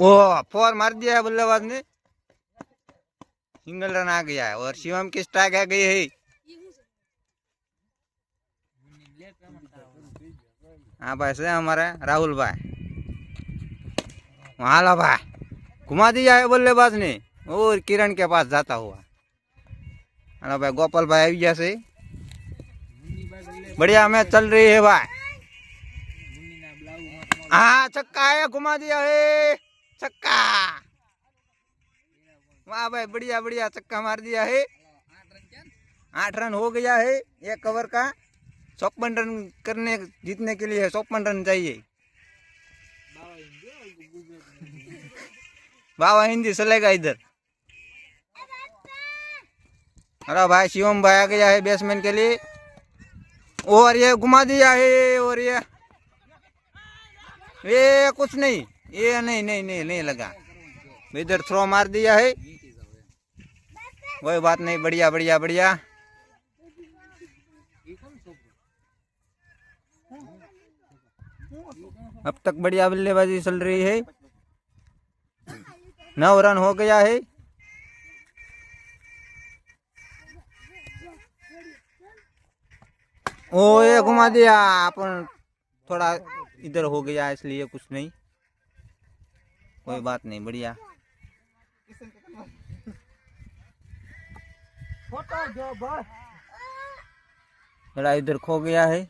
O four मार दिया है बल्लेबाज ने, सिंगल रन आ गया है और शिवम की स्ट्राइक आ गई है। हाँ भाई से हमारे राहुल भाई, वहाँ ला भाई घुमा दिया है बल्लेबाज ने और किरण के पास जाता हुआ। हेलो भाई गोपाल भाई अभी जैसे बढ़िया मैच चल रही है भाई। हाँ छक्का है, घुमा दिया है छक्का। वाह भाई बढ़िया बढ़िया छक्का मार दिया है। 8 रन हो गया है एक ओवर का। 54 रन करने जीतने के लिए 54 रन चाहिए। बाबा हिंदी चलेगा इधर। अरे भाई शिवम भाई आ गया है बैट्समैन के लिए और ये घुमा दिया है और ये कुछ नहीं, ये नहीं नहीं नहीं नहीं लगा, इधर थ्रो मार दिया है। कोई बात नहीं, बढ़िया बढ़िया बढ़िया। अब तक बढ़िया बल्लेबाजी चल रही है। 9 रन हो गया है। ओ ये घुमा दिया, अपन थोड़ा इधर हो गया इसलिए कुछ नहीं, कोई बात नहीं बढ़िया। थोड़ा इधर खो गया है।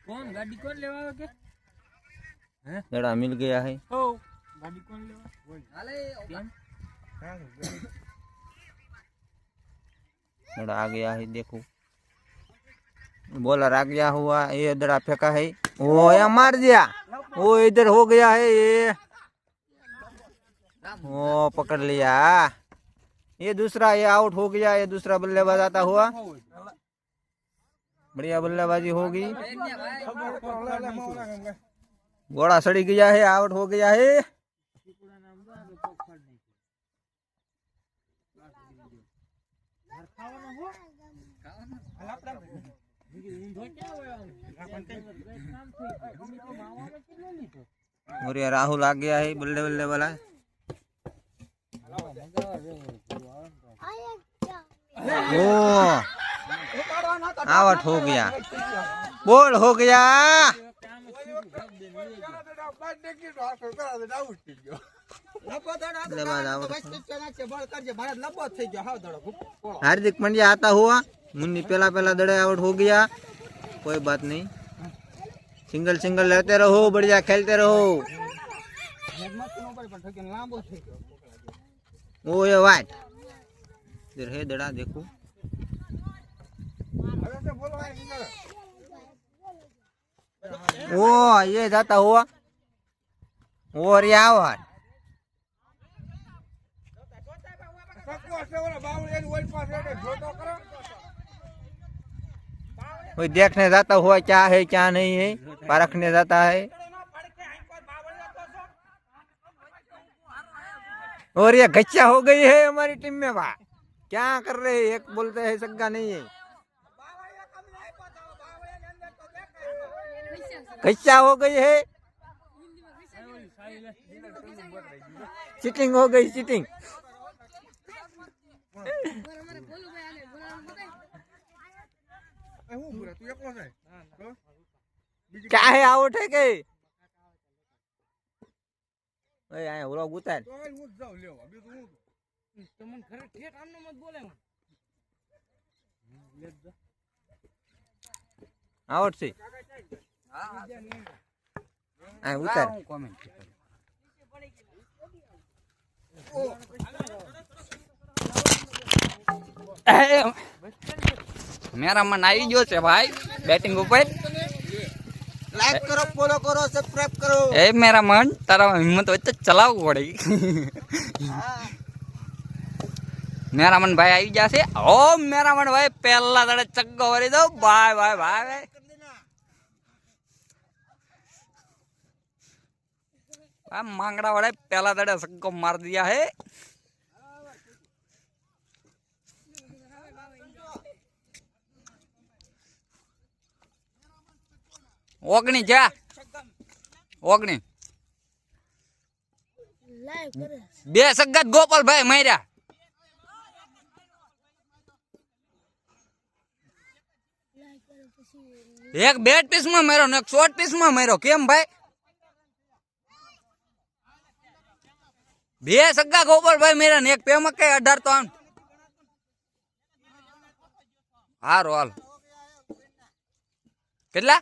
कौन गाड़ी कौन लेवा के जड़ा मिल गया है। गाड़ी कौन लेवा जड़ा आ गया है, देखो बॉलर आ गया हुआ, ये दड़ा फेंका है, वो या मार दिया, वो इधर हो गया है, ये वो पकड़ लिया, ये दूसरा, ये आउट हो गया, ये दूसरा बल्लेबाज आता हुआ। बढ़िया बल्लेबाजी होगी, घोड़ा सड़ी गया है, आउट हो गया है। और ये राहुल आ गया है बल्ले बल्ले वाला। ओ आउट हो गया, बोल हो गया। हार्दिक पांड्या आता हुआ, मुन्नी पहला पहला दड़े आउट हो गया, कोई बात नहीं, सिंगल सिंगल लेते रहो, बढ़िया खेलते रहो। वो ये वाइट इधर है दड़ा, देखो वो ये जाता हुआ और ये आवाज कोई देखने जाता हुआ क्या है क्या नहीं है, परखने जाता है। और ये गच्चा हो गई है हमारी टीम में भाई, क्या कर रहे हैं, एक बोलते हैं सग्गा नहीं है, गच्चा हो गई है, चीटिंग हो गई, चीटिंग। क्या है, आउट है के उतार आउट से उतार। मेरा मन आई जो से भाई बैटिंग ऊपर। लाइक करो, फॉलो करो, सब्सक्राइब करो। ए मेरा मन तारा हिम्मत हो तो चलाओ पड़ेगी। मेरा मन भाई आई जासे। ओ मेरा मन भाई पहला दड़े चक्को भरी दो, बाय बाय बाय बाय। मांगड़ा वाले पहला दड़े सबको मार दिया है। ઓગણી જા ઓગણી બે સગત ગોપાલભાઈ માર્યા એક બેટ પીસ માં માર્યો ને એક શોર્ટ પીસ માં માર્યો કેમ ભાઈ બે સગા ગોપાલભાઈ માર્યા ને એક પેમક કઈ 18 તો આમ હારો હાલ કેટલા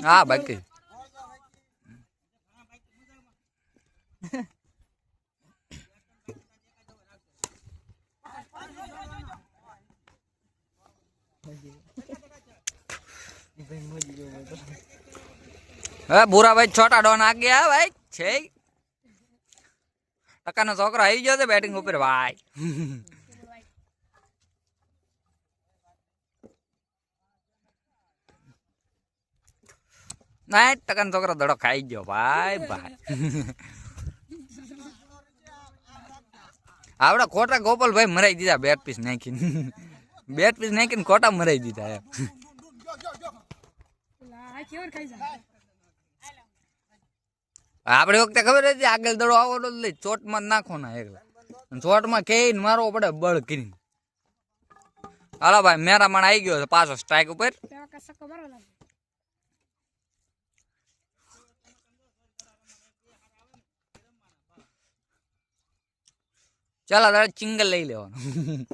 હા બાકી હવે બુરા ભાઈ છોટા ડોન આ ગયા ભાઈ છે ટકાનો છોકરો આવી ગયો છે બેટિંગ ઉપર ભાઈ ના ટકાનો છોકરો દડો ખાઈ ગયો ભાઈ ભાઈ આવડા ખોટા ગોપાલભાઈ મરાઈ દીધા બેટ પીસ નાખીને ખોટા મરાઈ દીધા એમ આપડે વખતે ખબર હતી આગળ દડો આવડો લઈ ચોટમાં નાખો ના એકલા ચોટમાં કહીને મારવો પડે બળ કરીને હાલો ભાઈ મેરામણ આવી ગયો છે પાછો સ્ટ્રાઈક ઉપર ચાલો દાદા ચિંગલ લઈ લેવાનું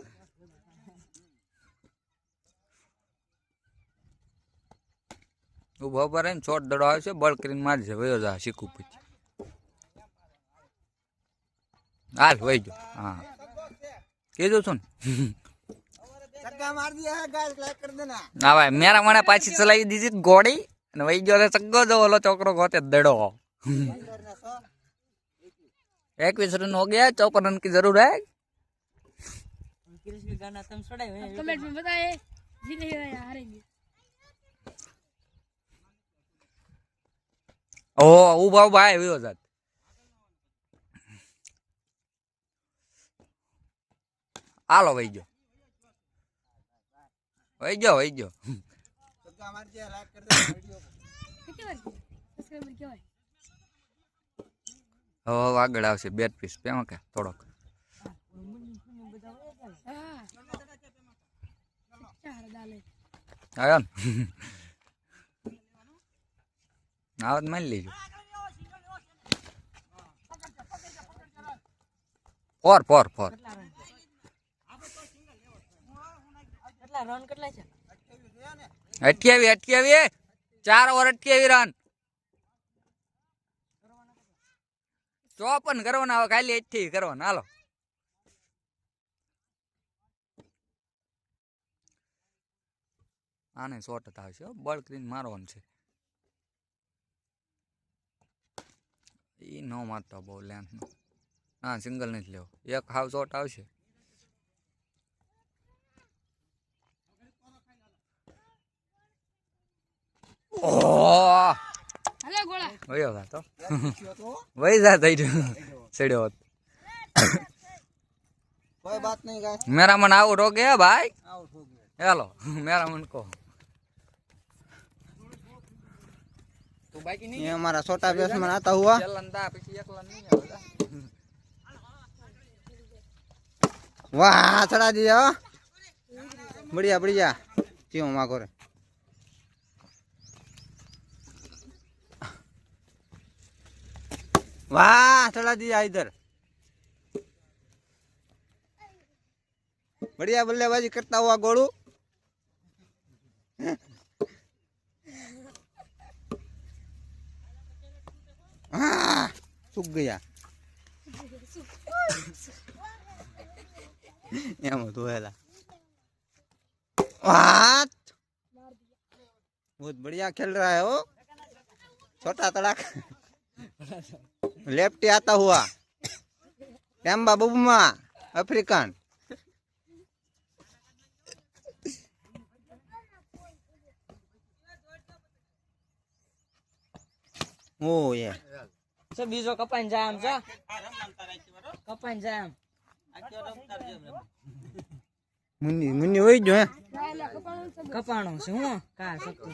ઉભો પર ને છોટ દડો આવે છે બળ કરીને મારી છે વયો જા શીખું પછી હાલ વહી ગયો હા કીધું છું ને હા ભાઈ મેરા મને પાછી ચલાવી દીધી ગોળી અને વહી ગયો ચગ્ગો જો ઓલો છોકરો ગોતે દડો 21 रन हो गया 54 रन की जरूर है कमेंट में बताए जीतेगा या हारेंगे ओ उभा भाई वयो जात हालो वही गयो सब्जा मार दे लाइक कर दे वीडियो कितनी बार सब्सक्राइबर क्या है હવે આગળ આવશે બેટ પીસ પેમાં કે થોડોક આવ્યો ને આવત માની લેજો ફોર 28 4 ઓવર 28 રન 54 કરવાના હવે ખાલી 28 કરવાના હાલો આને શોર્ટ જ આવશે બળ કરીને મારવાનું છે એ ન મારતો બહુ લેન્થ નો હા સિંગલ નથી લેવો એક હાવ શોર્ટ આવશે ઓહ वही तो वही जाता ही सड़े होत कोई बात नहीं गाइस मेरा मन आउट हो गया भाई आउट हो गया हेलो मेरा मन को तो भाई की नहीं ये हमारा छोटा बैट्समैन आता हुआ चलंदा पीछे एकला नहीं आवेगा वाह चढ़ा दिया बढ़िया बढ़िया क्यों मागो रे वाह चला दिया इधर बढ़िया बल्लेबाजी करता हुआ गोलू सूख गया तो है बहुत बढ़िया खेल रहा है वो छोटा तड़ाक लेफ्टी आता हुआ टेम्बा बबुमा अफ्रीकन ओ ये છે બીજો કપાઈને જાય આમ છે કપાઈને જાય આમ मुन्नी मुन्नी वही जो है કપાણો છે હું કા શકતો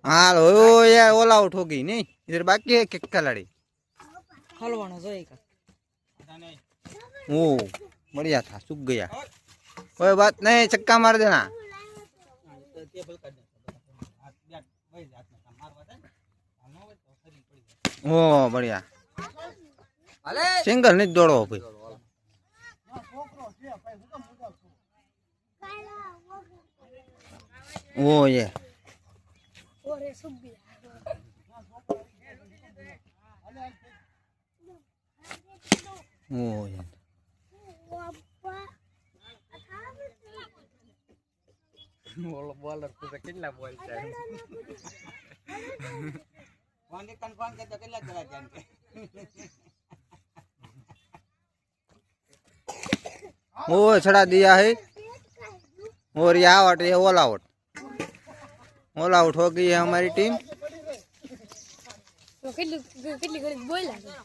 हाल ओ ये ऑल आउट हो गई नहीं इधर बाकी है किक खिलाड़ी હલવાનો જોઈ કા ओ बढ़िया था सूख गया कोई बात नहीं चक्का मार देना ओ बढ़िया सिंगल नहीं दौड़ो भाई ओ ये ओ ये બોલર તો કેટલા બોલ છે ओ छड़ा दिया है और ये आउट ये ऑल आउट हो गई है हमारी टीम કેટલી ઘડી બોલ્યા